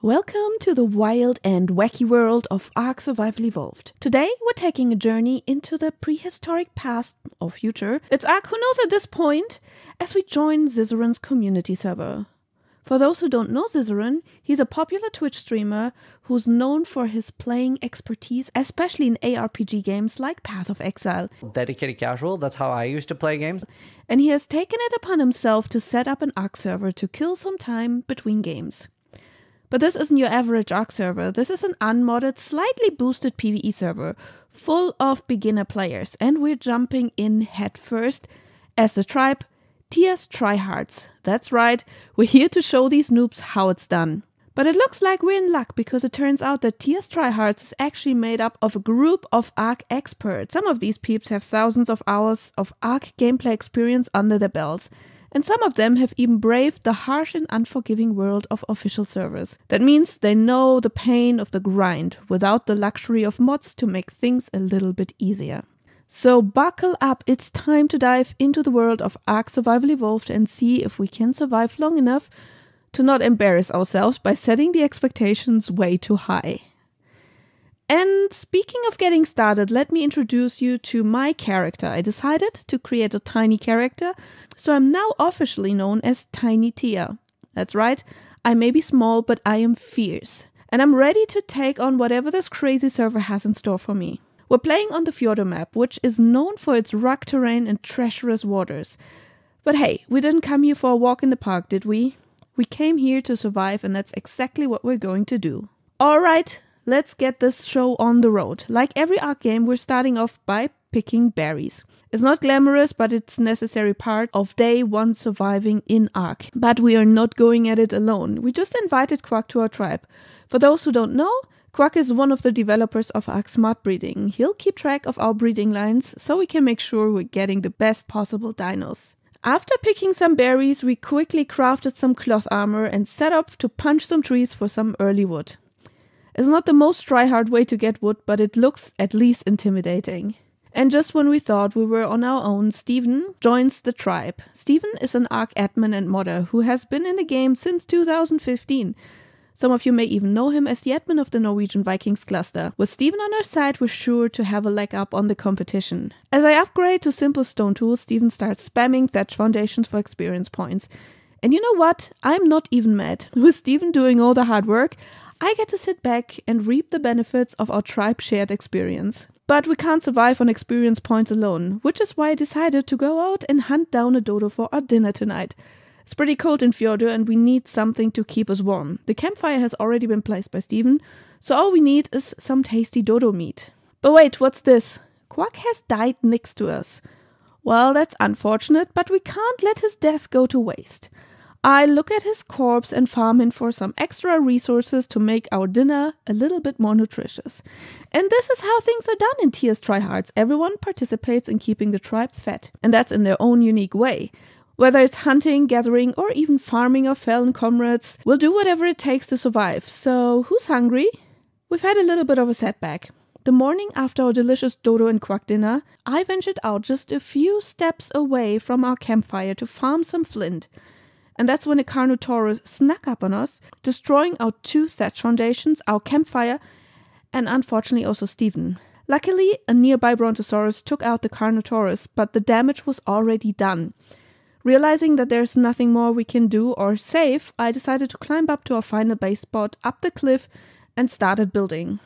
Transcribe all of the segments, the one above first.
Welcome to the wild and wacky world of Ark Survival Evolved. Today we're taking a journey into the prehistoric past or future. It's Ark who knows at this point as we join Zizarans Community Server. For those who don't know Zizaran, he's a popular Twitch streamer who's known for his playing expertise, especially in ARPG games like Path of Exile. Dedicated casual, that's how I used to play games. And he has taken it upon himself to set up an Ark server to kill some time between games. But this isn't your average Ark server. This is an unmodded, slightly boosted PvE server, full of beginner players, and we're jumping in headfirst as the tribe, Tiia's Tryhards. That's right, we're here to show these noobs how it's done. But it looks like we're in luck, because it turns out that Tiia's Tryhards is actually made up of a group of Ark experts. Some of these peeps have thousands of hours of Ark gameplay experience under their belts. And some of them have even braved the harsh and unforgiving world of official servers. That means they know the pain of the grind without the luxury of mods to make things a little bit easier. So buckle up, it's time to dive into the world of Ark Survival Evolved and see if we can survive long enough to not embarrass ourselves by setting the expectations way too high. And speaking of getting started, let me introduce you to my character. I decided to create a tiny character, so I'm now officially known as Tiny Tiia. That's right, I may be small, but I am fierce. And I'm ready to take on whatever this crazy server has in store for me. We're playing on the Fjordo map, which is known for its rugged terrain and treacherous waters. But hey, we didn't come here for a walk in the park, did we? We came here to survive, and that's exactly what we're going to do. Alright. Let's get this show on the road. Like every Ark game, we're starting off by picking berries. It's not glamorous, but it's a necessary part of day one surviving in Ark. But we are not going at it alone. We just invited Quack to our tribe. For those who don't know, Quack is one of the developers of Ark Smart Breeding. He'll keep track of our breeding lines so we can make sure we're getting the best possible dinos. After picking some berries, we quickly crafted some cloth armor and set up to punch some trees for some early wood. It's not the most tryhard way to get wood, but it looks at least intimidating. And just when we thought we were on our own, Steven joins the tribe. Steven is an Ark admin and modder who has been in the game since 2015. Some of you may even know him as the admin of the Norwegian Vikings cluster. With Steven on our side, we're sure to have a leg up on the competition. As I upgrade to simple stone tools, Steven starts spamming thatch foundations for experience points. And you know what? I'm not even mad. With Steven doing all the hard work, I get to sit back and reap the benefits of our tribe shared experience. But we can't survive on experience points alone, which is why I decided to go out and hunt down a dodo for our dinner tonight. It's pretty cold in Fjordo and we need something to keep us warm. The campfire has already been placed by Steven, so all we need is some tasty dodo meat. But wait, what's this? Quack has died next to us. Well, that's unfortunate, but we can't let his death go to waste. I look at his corpse and farm in for some extra resources to make our dinner a little bit more nutritious. And this is how things are done in Tiia's Tryhards. Everyone participates in keeping the tribe fed, and that's in their own unique way. Whether it's hunting, gathering, or even farming our fallen comrades, we'll do whatever it takes to survive. So, who's hungry? We've had a little bit of a setback. The morning after our delicious dodo and quack dinner, I ventured out just a few steps away from our campfire to farm some flint. And that's when a Carnotaurus snuck up on us, destroying our 2 thatch foundations, our campfire, and unfortunately also Steven. Luckily, a nearby Brontosaurus took out the Carnotaurus, but the damage was already done. Realizing that there's nothing more we can do or save, I decided to climb up to our final base spot, up the cliff, and started building.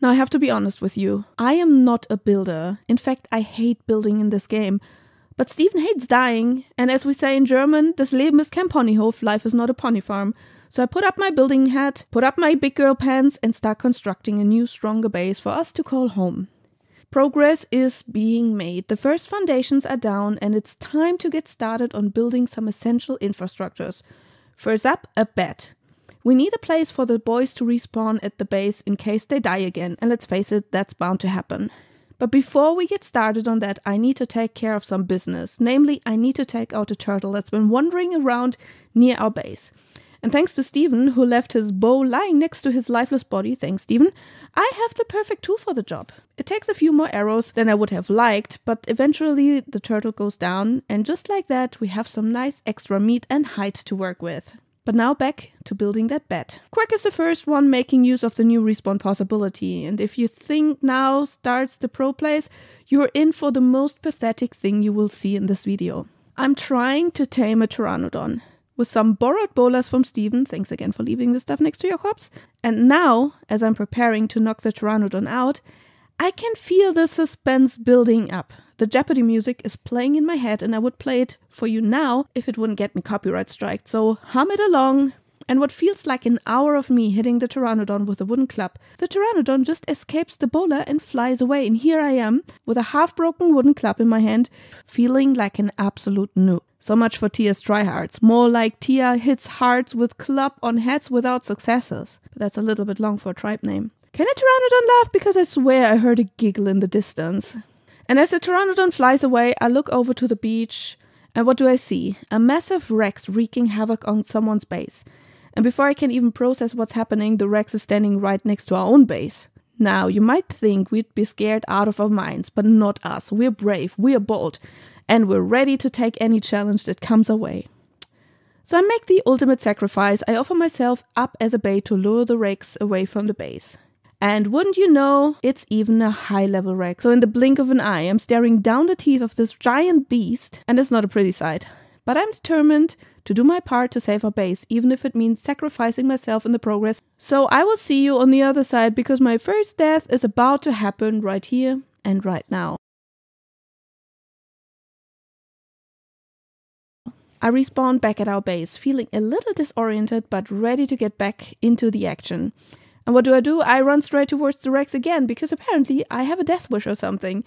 Now I have to be honest with you, I am not a builder. In fact, I hate building in this game. But Steven hates dying, and as we say in German, das Leben ist kein Ponyhof, life is not a pony farm. So I put up my building hat, put up my big girl pants, and start constructing a new, stronger base for us to call home. Progress is being made. The first foundations are down, and it's time to get started on building some essential infrastructures. First up, a bed. We need a place for the boys to respawn at the base in case they die again, and let's face it, that's bound to happen. But before we get started on that, I need to take care of some business. Namely, I need to take out a turtle that's been wandering around near our base. And thanks to Steven, who left his bow lying next to his lifeless body, thanks Steven, I have the perfect tool for the job. It takes a few more arrows than I would have liked, but eventually the turtle goes down, and just like that, we have some nice extra meat and hide to work with. But now back to building that bed. Quack is the first one making use of the new respawn possibility, and if you think now starts the pro plays, you're in for the most pathetic thing you will see in this video. I'm trying to tame a Pteranodon. With some borrowed bolas from Steven, thanks again for leaving the stuff next to your corpse. And now, as I'm preparing to knock the Pteranodon out, I can feel the suspense building up. The Jeopardy music is playing in my head and I would play it for you now if it wouldn't get me copyright striked. So hum it along. And what feels like an hour of me hitting the Pteranodon with a wooden club, the Pteranodon just escapes the bola and flies away. And here I am with a half-broken wooden club in my hand, feeling like an absolute noob. So much for Tiia's tryhards. More like Tiia hits hearts with club on heads without successes. But that's a little bit long for a tribe name. Can a Pteranodon laugh? Because I swear I heard a giggle in the distance. And as the Pteranodon flies away, I look over to the beach. And what do I see? A massive Rex wreaking havoc on someone's base. And before I can even process what's happening, the Rex is standing right next to our own base. Now, you might think we'd be scared out of our minds, but not us. We're brave, we're bold, and we're ready to take any challenge that comes our way. So I make the ultimate sacrifice. I offer myself up as a bait to lure the Rex away from the base. And wouldn't you know, it's even a high-level Rex. So in the blink of an eye, I'm staring down the teeth of this giant beast, and it's not a pretty sight. But I'm determined to do my part to save our base, even if it means sacrificing myself in the progress. So I will see you on the other side, because my first death is about to happen right here and right now. I respawn back at our base, feeling a little disoriented, but ready to get back into the action. And what do? I run straight towards the Rex again, because apparently I have a death wish or something.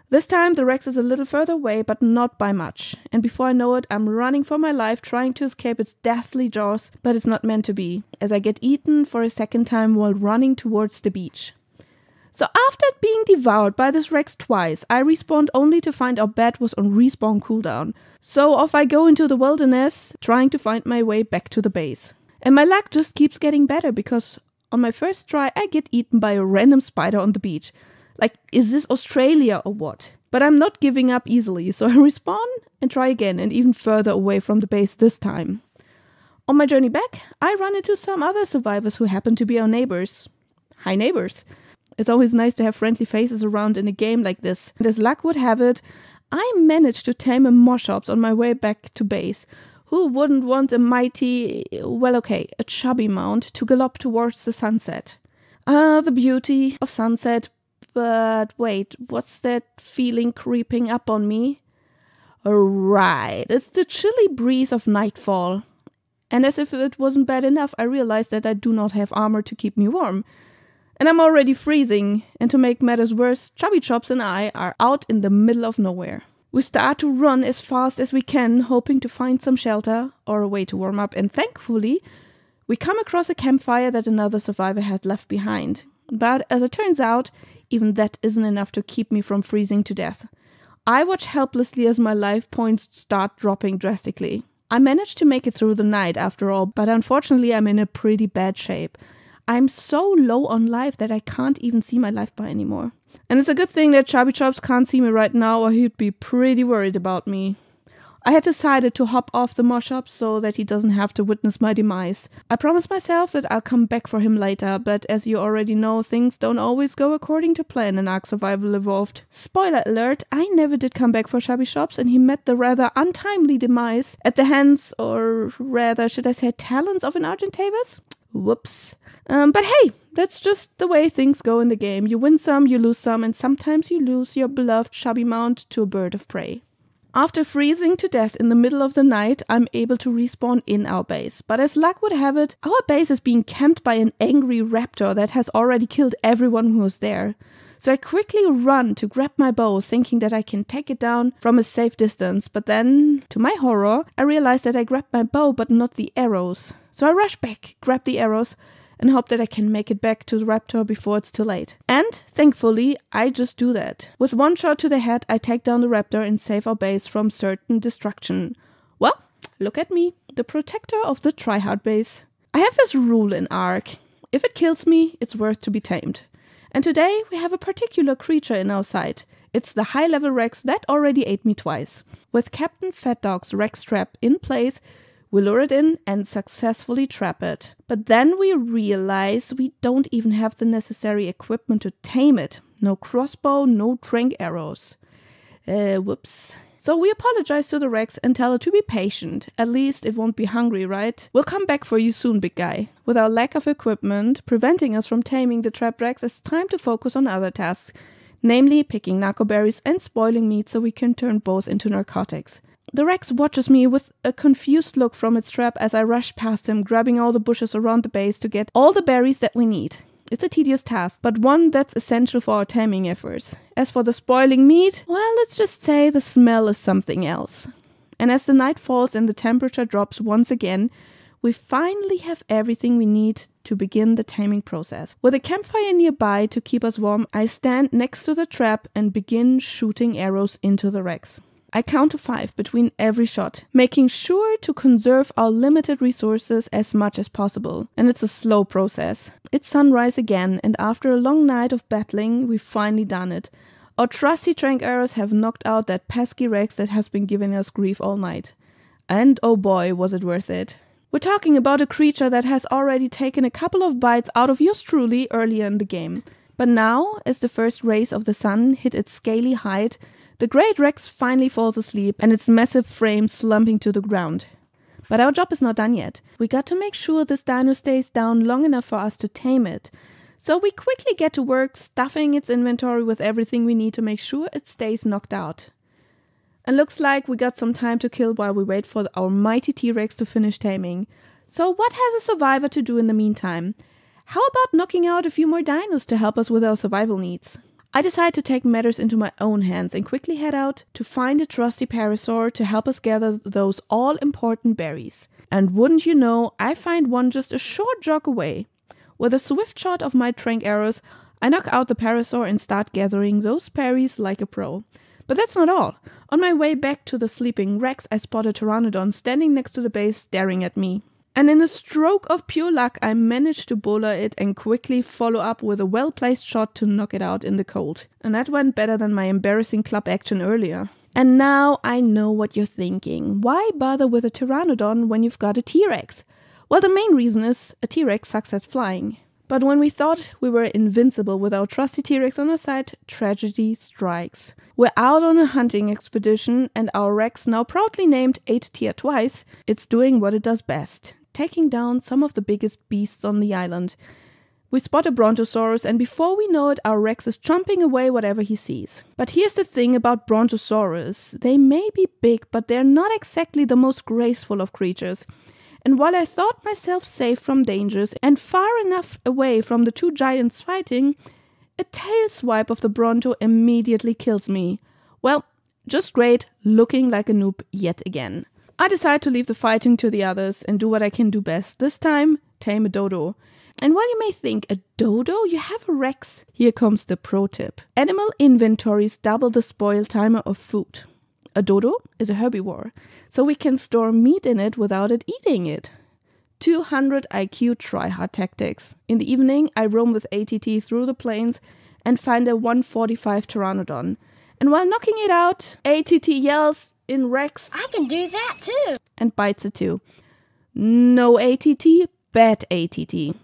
This time the Rex is a little further away, but not by much. And before I know it, I'm running for my life, trying to escape its deathly jaws, but it's not meant to be, as I get eaten for a second time while running towards the beach. So after being devoured by this Rex twice, I respawned only to find our bed was on respawn cooldown. So off I go into the wilderness, trying to find my way back to the base. And my luck just keeps getting better, because on my first try, I get eaten by a random spider on the beach. Like, is this Australia or what? But I'm not giving up easily, so I respawn and try again, and even further away from the base this time. On my journey back, I run into some other survivors who happen to be our neighbors. Hi neighbors. It's always nice to have friendly faces around in a game like this. And as luck would have it, I managed to tame a Moschops on my way back to base. Who wouldn't want a mighty, well okay, a chubby mount to gallop towards the sunset? Ah, the beauty of sunset. But wait, what's that feeling creeping up on me? Right, it's the chilly breeze of nightfall. And as if it wasn't bad enough, I realized that I do not have armor to keep me warm. And I'm already freezing, and to make matters worse, Chubby Chops and I are out in the middle of nowhere. We start to run as fast as we can, hoping to find some shelter or a way to warm up, and thankfully, we come across a campfire that another survivor had left behind. But as it turns out, even that isn't enough to keep me from freezing to death. I watch helplessly as my life points start dropping drastically. I managed to make it through the night after all, but unfortunately I'm in a pretty bad shape. I'm so low on life that I can't even see my life bar anymore. And it's a good thing that Chubby Chops can't see me right now, or he'd be pretty worried about me. I had decided to hop off the Moschops so that he doesn't have to witness my demise. I promised myself that I'll come back for him later, but as you already know, things don't always go according to plan in Ark Survival Evolved. Spoiler alert, I never did come back for Chubby Chops, and he met the rather untimely demise at the hands, or rather, should I say talents of an Argentavis? Whoops. But hey, that's just the way things go in the game. You win some, you lose some, and sometimes you lose your beloved chubby mount to a bird of prey. After freezing to death in the middle of the night, I'm able to respawn in our base. But as luck would have it, our base is being camped by an angry raptor that has already killed everyone who was there. So I quickly run to grab my bow, thinking that I can take it down from a safe distance. But then, to my horror, I realize that I grabbed my bow but not the arrows. So I rush back, grab the arrows, and hope that I can make it back to the raptor before it's too late. And, thankfully, I just do that. With one shot to the head, I take down the raptor and save our base from certain destruction. Well, look at me, the protector of the Tryhard base. I have this rule in Ark. If it kills me, it's worth to be tamed. And today, we have a particular creature in our sight. It's the high-level Rex that already ate me twice. With Captain Fat Dog's Rex trap in place, We lure it in and successfully trap it. But then we realize we don't even have the necessary equipment to tame it. No crossbow, no trank arrows. Whoops. So we apologize to the Rex and tell it to be patient. At least it won't be hungry, right? We'll come back for you soon, big guy. With our lack of equipment preventing us from taming the trapped Rex, it's time to focus on other tasks. Namely, picking narco berries and spoiling meat so we can turn both into narcotics. The Rex watches me with a confused look from its trap as I rush past him, grabbing all the bushes around the base to get all the berries that we need. It's a tedious task, but one that's essential for our taming efforts. As for the spoiling meat, well, let's just say the smell is something else. And as the night falls and the temperature drops once again, we finally have everything we need to begin the taming process. With a campfire nearby to keep us warm, I stand next to the trap and begin shooting arrows into the Rex. I count to 5 between every shot, making sure to conserve our limited resources as much as possible. And it's a slow process. It's sunrise again, and after a long night of battling, we've finally done it. Our trusty trank arrows have knocked out that pesky Rex that has been giving us grief all night. And oh boy, was it worth it. We're talking about a creature that has already taken a couple of bites out of yours truly earlier in the game. But now, as the first rays of the sun hit its scaly hide, the great Rex finally falls asleep and its massive frame slumping to the ground. But our job is not done yet. We got to make sure this dino stays down long enough for us to tame it. So we quickly get to work stuffing its inventory with everything we need to make sure it stays knocked out. And looks like we got some time to kill while we wait for our mighty T-Rex to finish taming. So what has a survivor to do in the meantime? How about knocking out a few more dinos to help us with our survival needs? I decide to take matters into my own hands and quickly head out to find a trusty parasaur to help us gather those all-important berries. And wouldn't you know, I find one just a short jog away. With a swift shot of my trank arrows, I knock out the parasaur and start gathering those berries like a pro. But that's not all. On my way back to the sleeping Rex, I spot a pteranodon standing next to the base staring at me. And in a stroke of pure luck, I managed to bowler it and quickly follow up with a well-placed shot to knock it out in the cold. And that went better than my embarrassing club action earlier. And now I know what you're thinking. Why bother with a pteranodon when you've got a T-Rex? Well, the main reason is a T-Rex sucks at flying. But when we thought we were invincible with our trusty T-Rex on our side, tragedy strikes. We're out on a hunting expedition and our Rex, now proudly named 8 Tiia twice, it's doing what it does best. Taking down some of the biggest beasts on the island. We spot a Brontosaurus and before we know it, our Rex is chomping away whatever he sees. But here's the thing about Brontosaurus. They may be big, but they're not exactly the most graceful of creatures. And while I thought myself safe from dangers and far enough away from the two giants fighting, a tail swipe of the Bronto immediately kills me. Well, just great, looking like a noob yet again. I decide to leave the fighting to the others and do what I can do best. This time, tame a dodo. And while you may think, a dodo? You have a Rex. Here comes the pro tip. Animal inventories double the spoil timer of food. A dodo is a herbivore, so we can store meat in it without it eating it. 200 IQ Tryhard tactics. In the evening, I roam with ATT through the plains and find a 145 pteranodon. And while knocking it out, ATT yells in Rex, I can do that too, and bites it too. No ATT, bad ATT.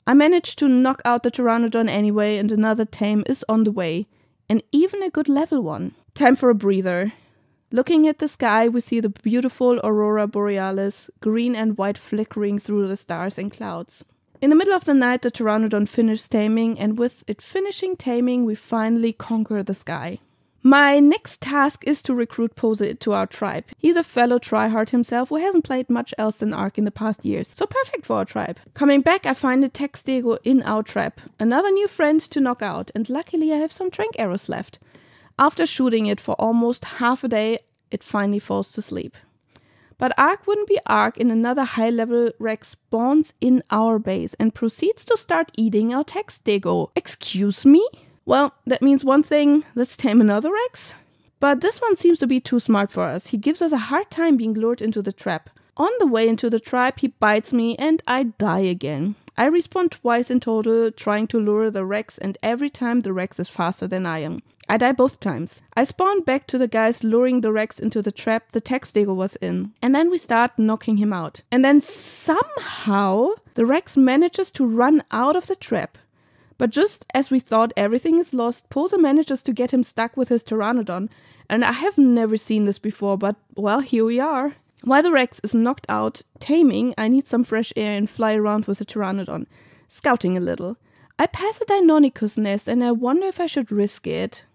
I managed to knock out the pteranodon anyway, and another tame is on the way, and even a good level one. Time for a breather. Looking at the sky, we see the beautiful aurora borealis, green and white flickering through the stars and clouds. In the middle of the night, the pteranodon finished taming, and with it finishing taming, we finally conquer the sky. My next task is to recruit Pose to our tribe. He's a fellow Tryhard himself who hasn't played much else than Ark in the past years, so perfect for our tribe. Coming back, I find a tech stego in our trap, another new friend to knock out, and luckily I have some trank arrows left. After shooting it for almost half a day, it finally falls to sleep. But Ark wouldn't be Ark and another high-level Rex spawns in our base and proceeds to start eating our tech stego. Excuse me? Well, that means one thing, let's tame another Rex. But this one seems to be too smart for us. He gives us a hard time being lured into the trap. On the way into the tribe, he bites me and I die again. I respawn twice in total trying to lure the Rex, and every time the Rex is faster than I am. I die both times. I spawn back to the guys luring the Rex into the trap the tech stego was in. And then we start knocking him out. And then somehow the Rex manages to run out of the trap. But just as we thought everything is lost, Poser manages to get him stuck with his Pteranodon. And I have never seen this before, but well, here we are. While the Rex is knocked out, taming, I need some fresh air and fly around with the Pteranodon, scouting a little. I pass a Deinonychus nest and I wonder if I should risk it.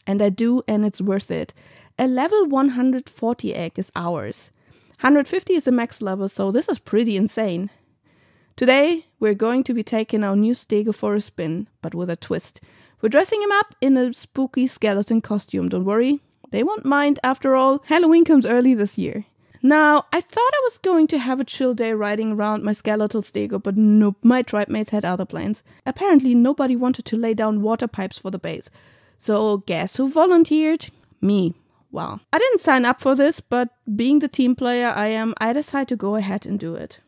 And I do, and it's worth it. A level 140 egg is ours. 150 is the max level, so this is pretty insane. Today, we're going to be taking our new stego for a spin, but with a twist. We're dressing him up in a spooky skeleton costume, don't worry. They won't mind, after all, Halloween comes early this year. Now, I thought I was going to have a chill day riding around my skeletal stego, but nope, my tribe mates had other plans. Apparently, nobody wanted to lay down water pipes for the base. So, guess who volunteered? Me. Wow. I didn't sign up for this, but being the team player I am, I decided to go ahead and do it.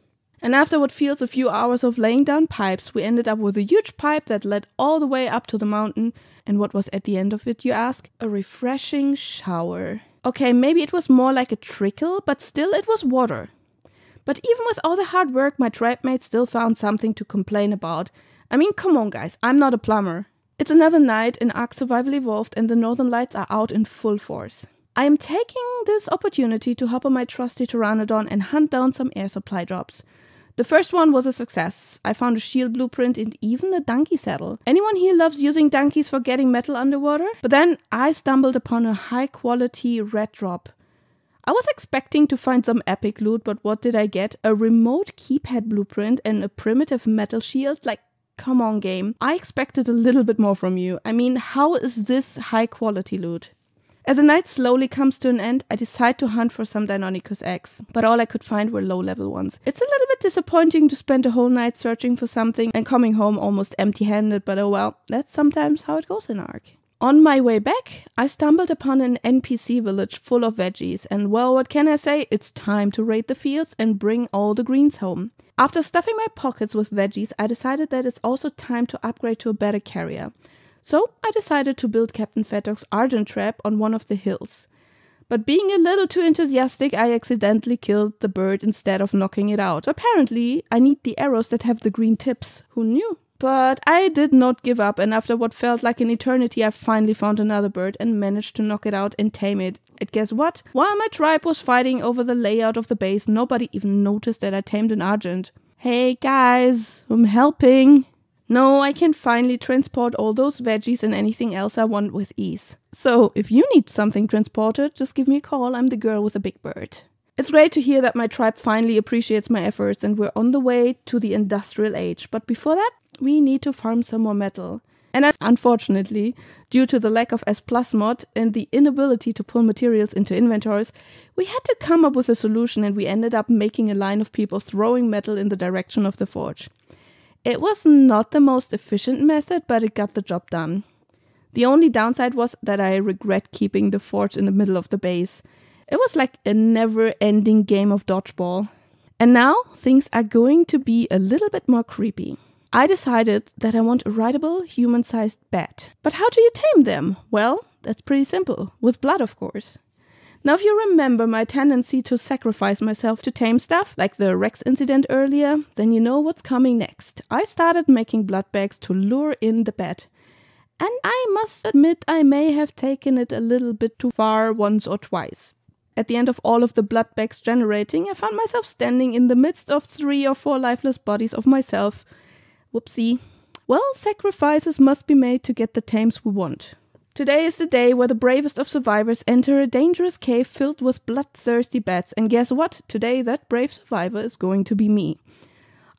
And after what feels a few hours of laying down pipes, we ended up with a huge pipe that led all the way up to the mountain. And what was at the end of it, you ask? A refreshing shower. Okay, maybe it was more like a trickle, but still it was water. But even with all the hard work, my tribe mates still found something to complain about. I mean, come on guys, I'm not a plumber. It's another night in Ark Survival Evolved and the Northern Lights are out in full force. I am taking this opportunity to hop on my trusty Pteranodon and hunt down some air supply drops. The first one was a success. I found a shield blueprint and even a donkey saddle. Anyone here loves using donkeys for getting metal underwater? But then I stumbled upon a high quality red drop. I was expecting to find some epic loot, but what did I get? A remote keypad blueprint and a primitive metal shield? Like, come on game. I expected a little bit more from you. I mean, how is this high quality loot? As the night slowly comes to an end, I decide to hunt for some Deinonychus eggs, but all I could find were low-level ones. It's a little bit disappointing to spend a whole night searching for something and coming home almost empty-handed, but oh well, that's sometimes how it goes in Ark. On my way back, I stumbled upon an NPC village full of veggies, and well, what can I say? It's time to raid the fields and bring all the greens home. After stuffing my pockets with veggies, I decided that it's also time to upgrade to a better carrier. So I decided to build Captain Fatok's Argent Trap on one of the hills. But being a little too enthusiastic, I accidentally killed the bird instead of knocking it out. Apparently, I need the arrows that have the green tips. Who knew? But I did not give up, and after what felt like an eternity, I finally found another bird and managed to knock it out and tame it. And guess what? While my tribe was fighting over the layout of the base, nobody even noticed that I tamed an Argent. Hey guys, I'm helping. No, I can finally transport all those veggies and anything else I want with ease. So, if you need something transported, just give me a call, I'm the girl with the big bird. It's great to hear that my tribe finally appreciates my efforts and we're on the way to the industrial age. But before that, we need to farm some more metal. And unfortunately, due to the lack of S+ mod and the inability to pull materials into inventories, we had to come up with a solution and we ended up making a line of people throwing metal in the direction of the forge. It was not the most efficient method, but it got the job done. The only downside was that I regret keeping the forge in the middle of the base. It was like a never-ending game of dodgeball. And now things are going to be a little bit more creepy. I decided that I want a rideable, human-sized bat. But how do you tame them? Well, that's pretty simple. With blood, of course. Now, if you remember my tendency to sacrifice myself to tame stuff, like the Rex incident earlier, then you know what's coming next. I started making blood bags to lure in the bat. And I must admit I may have taken it a little bit too far once or twice. At the end of all of the blood bags generating, I found myself standing in the midst of 3 or 4 lifeless bodies of myself. Whoopsie. Well, sacrifices must be made to get the tames we want. Today is the day where the bravest of survivors enter a dangerous cave filled with bloodthirsty bats, and guess what? Today that brave survivor is going to be me.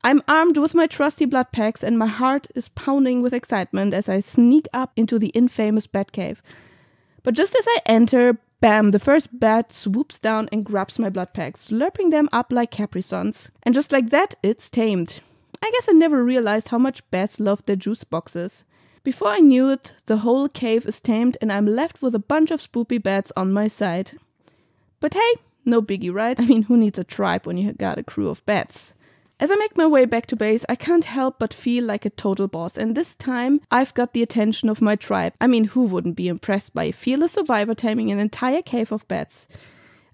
I'm armed with my trusty blood packs and my heart is pounding with excitement as I sneak up into the infamous bat cave. But just as I enter, bam, the first bat swoops down and grabs my blood packs, slurping them up like Capri-Suns. And just like that, it's tamed. I guess I never realized how much bats love their juice boxes. Before I knew it, the whole cave is tamed and I'm left with a bunch of spoopy bats on my side. But hey, no biggie, right? I mean, who needs a tribe when you got a crew of bats? As I make my way back to base, I can't help but feel like a total boss, and this time I've got the attention of my tribe. I mean, who wouldn't be impressed by a fearless survivor taming an entire cave of bats?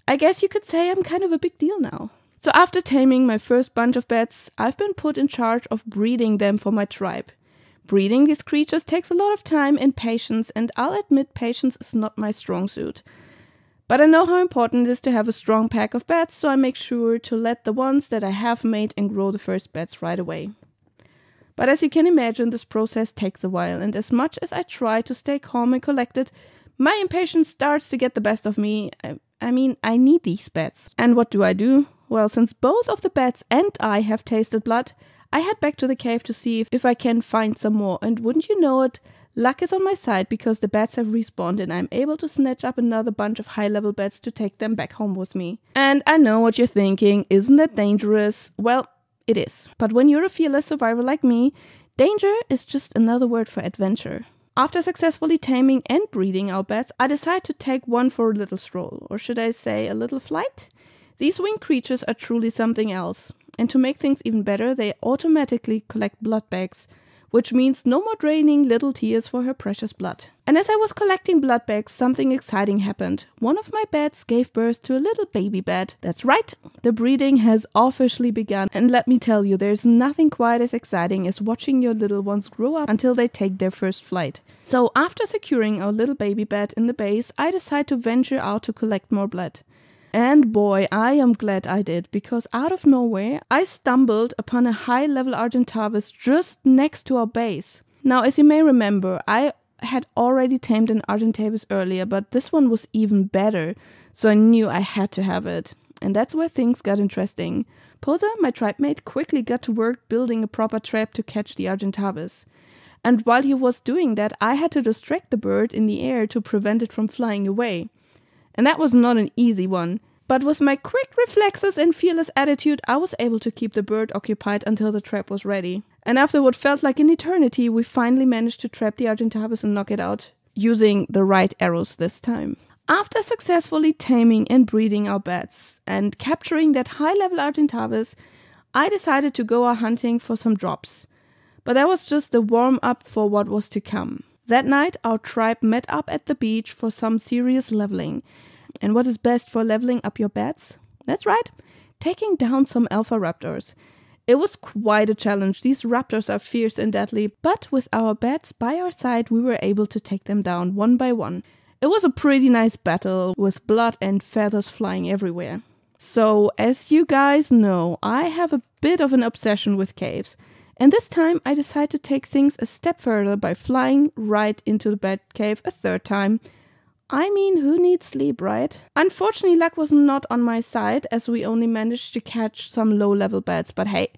I guess you could say I'm kind of a big deal now. So after taming my first bunch of bats, I've been put in charge of breeding them for my tribe. Breeding these creatures takes a lot of time and patience, and I'll admit patience is not my strong suit. But I know how important it is to have a strong pack of bats, so I make sure to let the ones that I have made and grow the first bats right away. But as you can imagine, this process takes a while, and as much as I try to stay calm and collected, my impatience starts to get the best of me. I mean, I need these bats. And what do? Well, since both of the bats and I have tasted blood, I head back to the cave to see if I can find some more, and wouldn't you know it, luck is on my side because the bats have respawned and I'm able to snatch up another bunch of high-level bats to take them back home with me. And I know what you're thinking, isn't that dangerous? Well, it is. But when you're a fearless survivor like me, danger is just another word for adventure. After successfully taming and breeding our bats, I decide to take one for a little stroll, or should I say a little flight? These winged creatures are truly something else. And to make things even better, they automatically collect blood bags, which means no more draining little tears for her precious blood. And as I was collecting blood bags, something exciting happened. One of my bats gave birth to a little baby bat. That's right, the breeding has officially begun. And let me tell you, there's nothing quite as exciting as watching your little ones grow up until they take their first flight. So after securing our little baby bat in the base, I decide to venture out to collect more blood. And boy, I am glad I did, because out of nowhere, I stumbled upon a high-level Argentavis just next to our base. Now, as you may remember, I had already tamed an Argentavis earlier, but this one was even better, so I knew I had to have it. And that's where things got interesting. Posa, my tribe mate, quickly got to work building a proper trap to catch the Argentavis. And while he was doing that, I had to distract the bird in the air to prevent it from flying away. And that was not an easy one. But with my quick reflexes and fearless attitude, I was able to keep the bird occupied until the trap was ready. And after what felt like an eternity, we finally managed to trap the Argentavis and knock it out, using the right arrows this time. After successfully taming and breeding our bats and capturing that high-level Argentavis, I decided to go hunting for some drops. But that was just the warm-up for what was to come. That night, our tribe met up at the beach for some serious leveling. And what is best for leveling up your bats? That's right, taking down some alpha raptors. It was quite a challenge. These raptors are fierce and deadly, but with our bats by our side, we were able to take them down one by one. It was a pretty nice battle with blood and feathers flying everywhere. So, as you guys know, I have a bit of an obsession with caves. And this time I decided to take things a step further by flying right into the bat cave a third time. I mean, who needs sleep, right? Unfortunately, luck was not on my side, as we only managed to catch some low-level bats. But hey,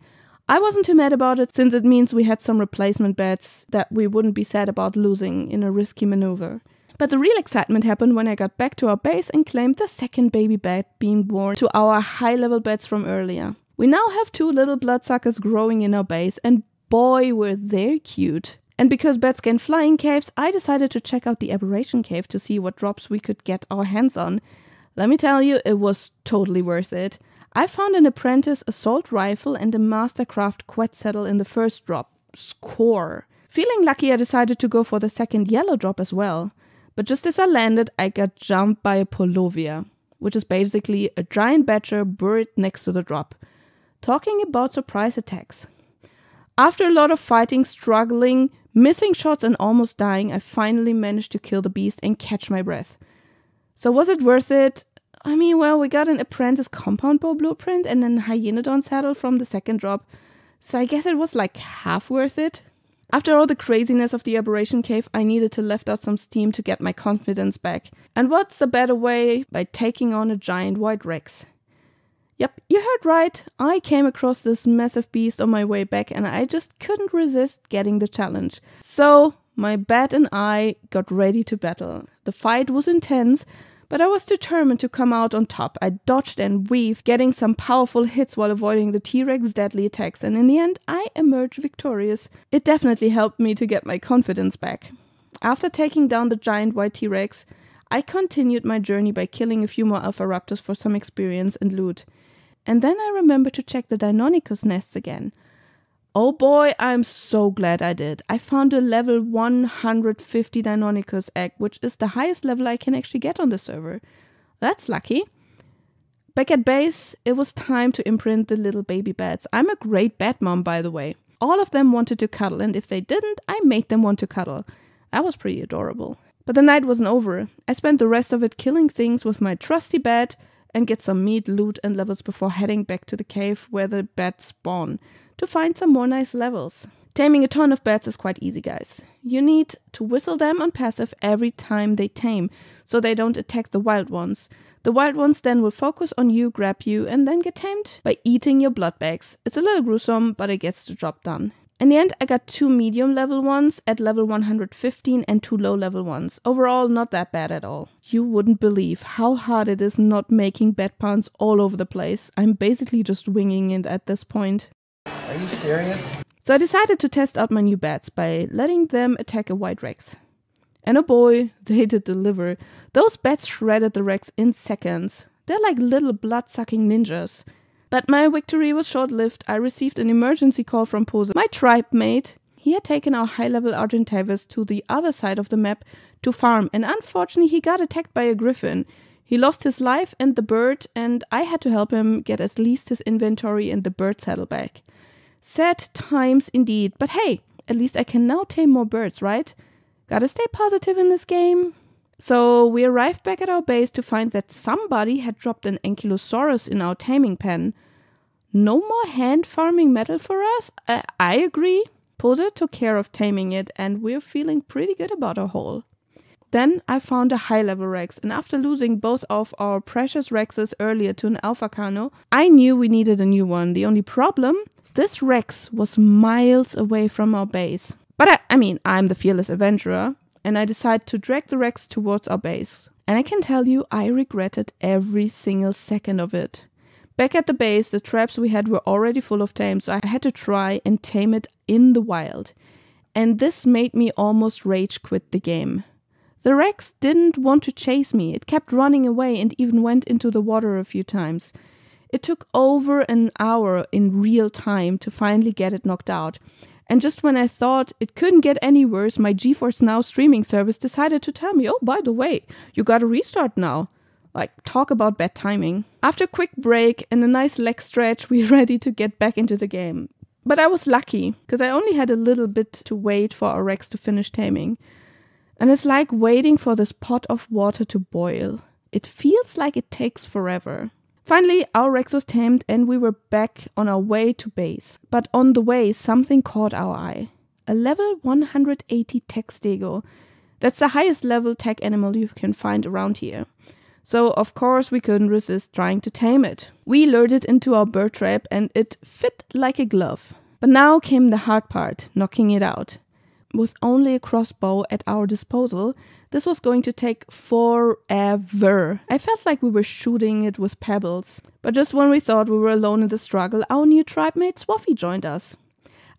I wasn't too mad about it, since it means we had some replacement bats that we wouldn't be sad about losing in a risky maneuver. But the real excitement happened when I got back to our base and claimed the second baby bat being born to our high-level bats from earlier. We now have 2 little bloodsuckers growing in our base, and boy, were they cute. And because bats can fly in caves, I decided to check out the Aberration Cave to see what drops we could get our hands on. Let me tell you, it was totally worth it. I found an apprentice assault rifle and a mastercraft quet saddle in the first drop. Score! Feeling lucky, I decided to go for the second yellow drop as well. But just as I landed, I got jumped by a Polovia, which is basically a giant badger buried next to the drop. Talking about surprise attacks. After a lot of fighting, struggling, missing shots and almost dying, I finally managed to kill the beast and catch my breath. So was it worth it? I mean, well, we got an apprentice compound bow blueprint and an Hyenodon saddle from the second drop, so I guess it was like half worth it. After all the craziness of the Aberration Cave, I needed to let out some steam to get my confidence back. And what's a better way by taking on a giant white Rex? Yep, you heard right. I came across this massive beast on my way back and I just couldn't resist getting the challenge. So, my bat and I got ready to battle. The fight was intense, but I was determined to come out on top. I dodged and weaved, getting some powerful hits while avoiding the T-Rex's deadly attacks, and in the end, I emerged victorious. It definitely helped me to get my confidence back. After taking down the giant white T-Rex, I continued my journey by killing a few more Alpha Raptors for some experience and loot. And then I remembered to check the Deinonychus nests again. Oh boy, I'm so glad I did. I found a level 150 Deinonychus egg, which is the highest level I can actually get on the server. That's lucky. Back at base, it was time to imprint the little baby bats. I'm a great bat mom, by the way. All of them wanted to cuddle, and if they didn't, I made them want to cuddle. That was pretty adorable. But the night wasn't over. I spent the rest of it killing things with my trusty bat and get some meat, loot, and levels before heading back to the cave where the bats spawn to find some more nice levels. Taming a ton of bats is quite easy, guys. You need to whistle them on passive every time they tame, so they don't attack the wild ones. The wild ones then will focus on you, grab you, and then get tamed by eating your blood bags. It's a little gruesome, but it gets the job done. In the end, I got 2 medium level ones at level 115 and 2 low level ones. Overall, not that bad at all. You wouldn't believe how hard it is not making bat puns all over the place. I'm basically just winging it at this point. Are you serious? So I decided to test out my new bats by letting them attack a white rex. And oh boy, they did deliver. Those bats shredded the rex in seconds. They're like little blood-sucking ninjas. But my victory was short-lived. I received an emergency call from Pose, my tribe mate. He had taken our high-level Argentavis to the other side of the map to farm, and unfortunately he got attacked by a griffin. He lost his life and the bird, and I had to help him get at least his inventory and the bird saddle back. Sad times indeed, but hey, at least I can now tame more birds, right? Gotta stay positive in this game. So we arrived back at our base to find that somebody had dropped an Ankylosaurus in our taming pen. No more hand farming metal for us? I agree. Pose took care of taming it, and we're feeling pretty good about our haul. Then I found a high-level Rex, and after losing both of our precious Rexes earlier to an Alpha Carno, I knew we needed a new one. The only problem? This Rex was miles away from our base. But I mean, I'm the fearless adventurer, and I decided to drag the Rex towards our base. And I can tell you, I regretted every single second of it. Back at the base, the traps we had were already full of tame, so I had to try and tame it in the wild. And this made me almost rage quit the game. The Rex didn't want to chase me. It kept running away and even went into the water a few times. It took over an hour in real time to finally get it knocked out. And just when I thought it couldn't get any worse, my GeForce Now streaming service decided to tell me, oh, by the way, you gotta restart now. Like, talk about bad timing. After a quick break and a nice leg stretch, we're ready to get back into the game. But I was lucky, because I only had a little bit to wait for our Rex to finish taming. And it's like waiting for this pot of water to boil. It feels like it takes forever. Finally, our Rex was tamed and we were back on our way to base. But on the way, something caught our eye. A level 180 tech stego. That's the highest level tech animal you can find around here. So, of course, we couldn't resist trying to tame it. We lured it into our bird trap and it fit like a glove. But now came the hard part, knocking it out. With only a crossbow at our disposal, this was going to take forever. I felt like we were shooting it with pebbles. But just when we thought we were alone in the struggle, our new tribe mate Swaffy joined us.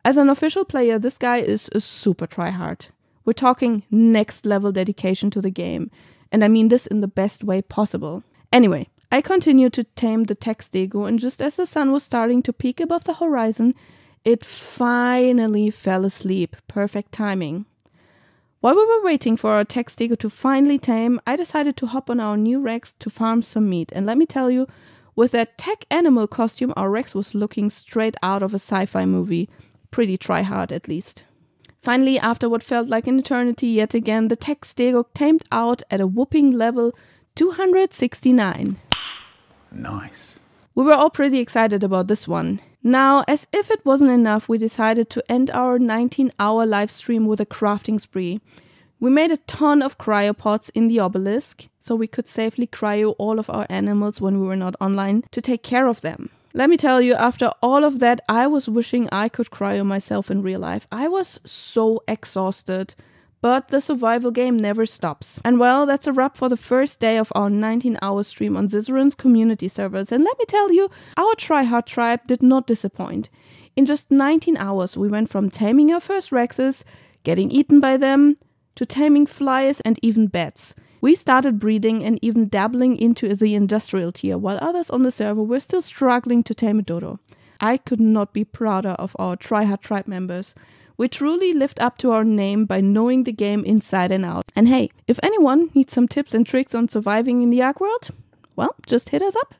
As an official player, this guy is a super tryhard. We're talking next level dedication to the game. And I mean this in the best way possible. Anyway, I continued to tame the tech stego, and just as the sun was starting to peak above the horizon, it finally fell asleep. Perfect timing. While we were waiting for our tech stego to finally tame, I decided to hop on our new Rex to farm some meat. And let me tell you, with that tech animal costume, our Rex was looking straight out of a sci-fi movie. Pretty tryhard, at least. Finally, after what felt like an eternity yet again, the tech stego tamed out at a whopping level 269. Nice. We were all pretty excited about this one. Now, as if it wasn't enough, we decided to end our 19-hour live stream with a crafting spree. We made a ton of cryopods in the obelisk, so we could safely cryo all of our animals when we were not online to take care of them. Let me tell you, after all of that, I was wishing I could cryo myself in real life. I was so exhausted. But the survival game never stops. And well, that's a wrap for the first day of our 19-hour stream on Zizarans Community Servers. And let me tell you, our Tryhard tribe did not disappoint. In just 19 hours, we went from taming our first Rexes, getting eaten by them, to taming flies and even bats. We started breeding and even dabbling into the industrial tier, while others on the server were still struggling to tame a dodo. I could not be prouder of our Tryhard tribe members. We truly lived up to our name by knowing the game inside and out. And hey, if anyone needs some tips and tricks on surviving in the ARK world, well, just hit us up.